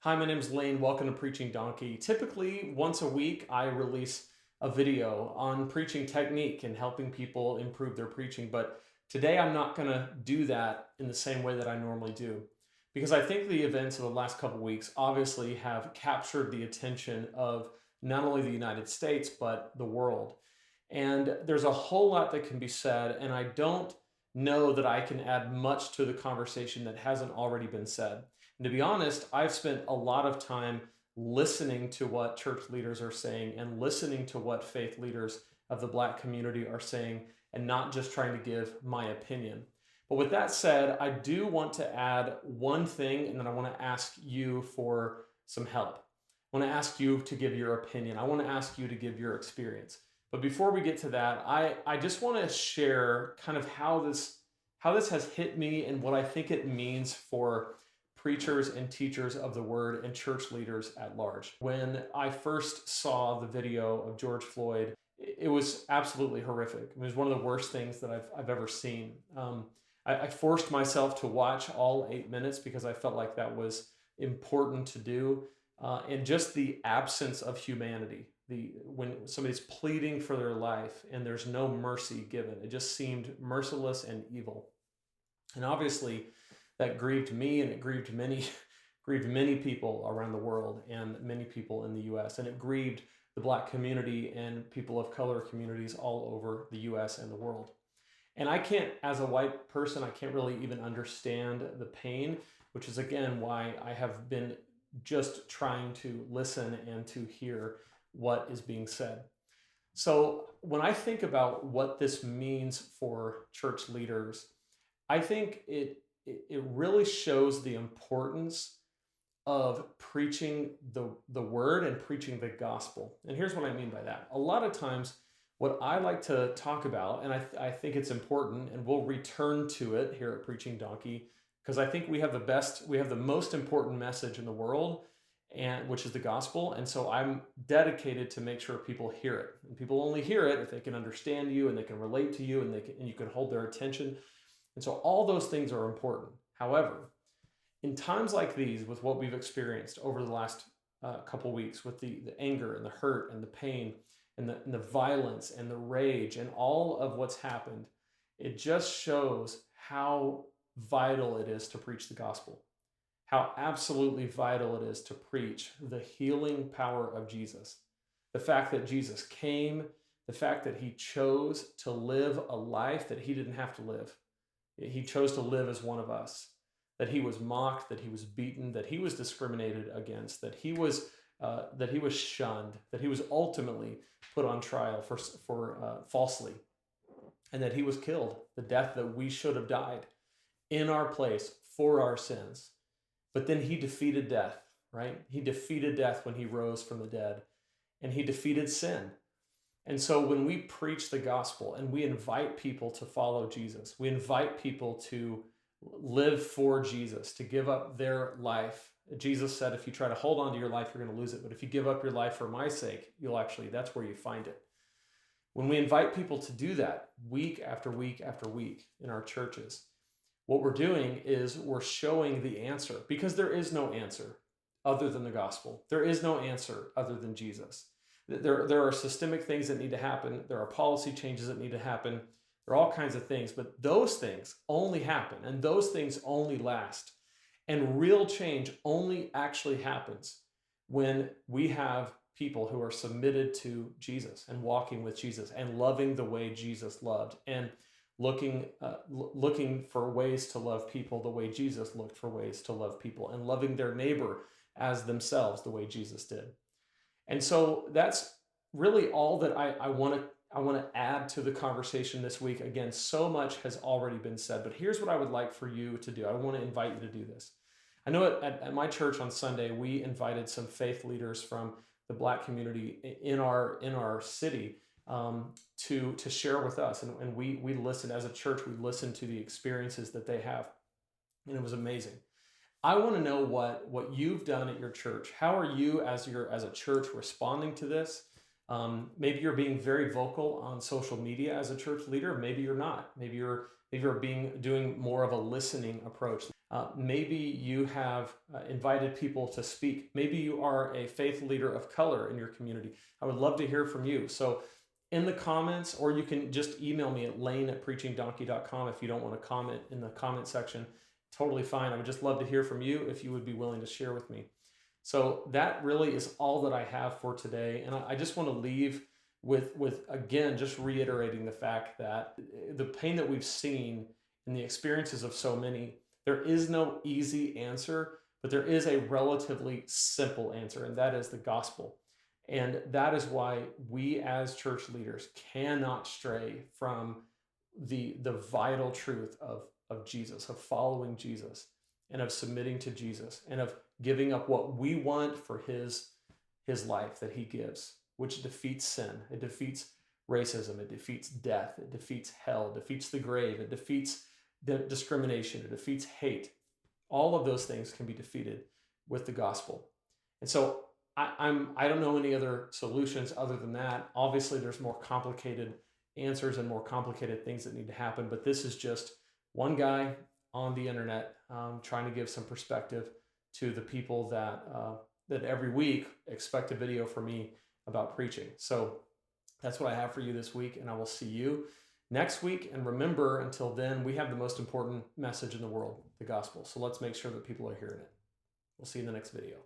Hi, my name is Lane. Welcome to Preaching Donkey. Typically, once a week, I release a video on preaching technique and helping people improve their preaching. But today, I'm not going to do that in the same way that I normally do. Because I think the events of the last couple of weeks obviously have captured the attention of not only the United States, but the world. And there's a whole lot that can be said, and I don't know that I can add much to the conversation that hasn't already been said. And to be honest, I've spent a lot of time listening to what church leaders are saying and listening to what faith leaders of the Black community are saying, and not just trying to give my opinion. But with that said, I do want to add one thing, and then I want to ask you for some help. I want to ask you to give your opinion. I want to ask you to give your experience. But before we get to that, I just want to share kind of how this has hit me and what I think it means for preachers and teachers of the word and church leaders at large. When I first saw the video of George Floyd, it was absolutely horrific. It was one of the worst things that I've ever seen. I forced myself to watch all 8 minutes because I felt like that was important to do. And just the absence of humanity, when somebody's pleading for their life and there's no mercy given, it just seemed merciless and evil. And obviously, that grieved me, and it grieved many people around the world and many people in the U.S. And it grieved the Black community and people of color communities all over the U.S. and the world. And I can't, as a white person, I can't really even understand the pain, which is again why I have been just trying to listen and to hear what is being said. So when I think about what this means for church leaders, I think it really shows the importance of preaching the word and preaching the gospel. And here's what I mean by that. A lot of times, what I like to talk about, and I think it's important, and we'll return to it here at Preaching Donkey, because I think we have the most important message in the world, and which is the gospel. And so I'm dedicated to make sure people hear it. And people only hear it if they can understand you and they can relate to you and you can hold their attention. And so all those things are important. However, in times like these, with what we've experienced over the last couple weeks, with the anger and the hurt and the pain and the violence and the rage and all of what's happened, it just shows how vital it is to preach the gospel, how absolutely vital it is to preach the healing power of Jesus. The fact that Jesus came, the fact that he chose to live a life that he didn't have to live. He chose to live as one of us, that he was mocked, that he was beaten, that he was discriminated against, that he was shunned, that he was ultimately put on trial for falsely, and that he was killed, the death that we should have died in our place for our sins. But then he defeated death, right? He defeated death when he rose from the dead, and he defeated sin. And so when we preach the gospel and we invite people to follow Jesus, we invite people to live for Jesus, to give up their life. Jesus said, if you try to hold on to your life, you're going to lose it. But if you give up your life for my sake, that's where you find it. When we invite people to do that week after week after week in our churches, what we're doing is we're showing the answer, because there is no answer other than the gospel. There is no answer other than Jesus. There are systemic things that need to happen. There are policy changes that need to happen. There are all kinds of things, but those things only happen, and those things only last. And real change only actually happens when we have people who are submitted to Jesus and walking with Jesus and loving the way Jesus loved, and looking for ways to love people the way Jesus looked for ways to love people, and loving their neighbor as themselves the way Jesus did. And so that's really all that I want to add to the conversation this week. Again, so much has already been said, but here's what I would like for you to do. I want to invite you to do this. I know at my church on Sunday, we invited some faith leaders from the Black community in our city to share with us. And we listened as a church, we listened to the experiences that they have. And it was amazing. I want to know what you've done at your church. How are you as a church responding to this? Maybe you're being very vocal on social media as a church leader. Maybe you're not. Maybe you're doing more of a listening approach. Maybe you have invited people to speak. Maybe you are a faith leader of color in your community. I would love to hear from you. So in the comments, or you can just email me at lane@preachingdonkey.com if you don't want to comment in the comment section. Totally fine. I would just love to hear from you if you would be willing to share with me. So that really is all that I have for today. And I just want to leave with again, just reiterating the fact that the pain that we've seen and the experiences of so many, there is no easy answer, but there is a relatively simple answer, and that is the gospel. And that is why we as church leaders cannot stray from the vital truth of Jesus, of following Jesus, and of submitting to Jesus, and of giving up what we want for his life that he gives, which defeats sin. It defeats racism. It defeats death. It defeats hell. It defeats the grave. It defeats the discrimination. It defeats hate. All of those things can be defeated with the gospel. And so I don't know any other solutions other than that. Obviously, there's more complicated answers and more complicated things that need to happen, but this is just one guy on the internet trying to give some perspective to the people that every week expect a video from me about preaching. So that's what I have for you this week, and I will see you next week. And remember, until then, we have the most important message in the world, the gospel. So let's make sure that people are hearing it. We'll see you in the next video.